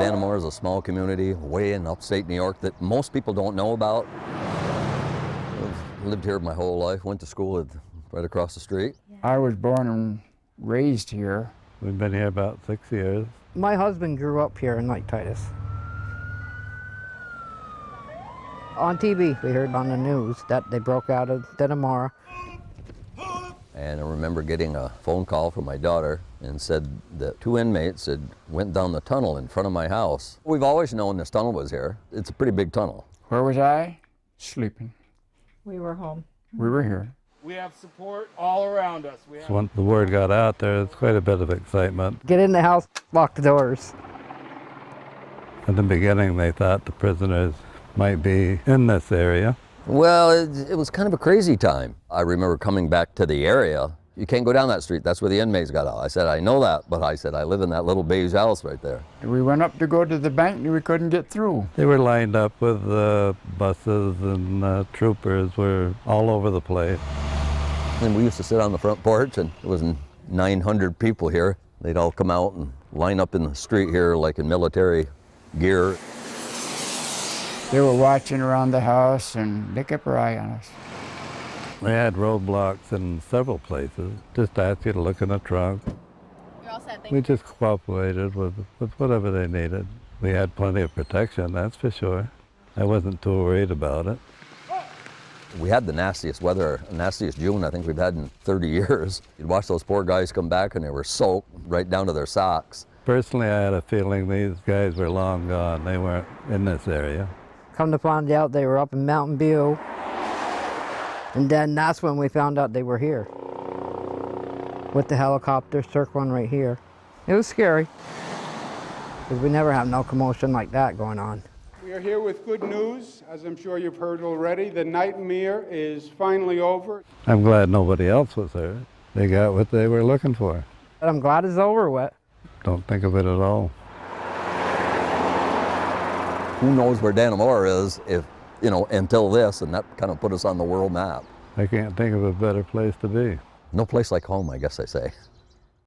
Dannemora is a small community way in upstate New York that most people don't know about. I've lived here my whole life, went to school right across the street. I was born and raised here. We've been here about 6 years. My husband grew up here in Lake Titus. On TV, we heard on the news that they broke out of Dannemora. And I remember getting a phone call from my daughter and said that 2 inmates had went down the tunnel in front of my house. We've always known this tunnel was here. It's a pretty big tunnel. Where was I? Sleeping. We were home. We were here. We have support all around us. So once the word got out there, it's quite a bit of excitement. Get in the house, lock the doors. In the beginning, they thought the prisoners might be in this area. Well, it was kind of a crazy time. I remember coming back to the area. You can't go down that street. That's where the inmates got out. I said, I know that, but I said, I live in that little beige house right there. We went up to go to the bank and we couldn't get through. They were lined up with buses, and troopers were all over the place. And we used to sit on the front porch, and there was 900 people here. They'd all come out and line up in the street here like in military gear. They were watching around the house and they kept their eye on us. They had roadblocks in several places. Just asked you to look in the trunk. You're all set, We just cooperated with whatever they needed. We had plenty of protection, that's for sure. I wasn't too worried about it. We had the nastiest weather, nastiest June I think we've had in 30 years. You'd watch those poor guys come back and they were soaked right down to their socks. Personally, I had a feeling these guys were long gone. They weren't in this area. Come to find out they were up in Mountain View. And then that's when we found out they were here. With the helicopter circling right here. It was scary. Because we never have no commotion like that going on. We are here with good news. As I'm sure you've heard already, the nightmare is finally over. I'm glad nobody else was hurt. They got what they were looking for. But I'm glad it's over with. Don't think of it at all. Who knows where Dannemora is if, until this, and that kind of put us on the world map. I can't think of a better place to be. No place like home, I guess I say.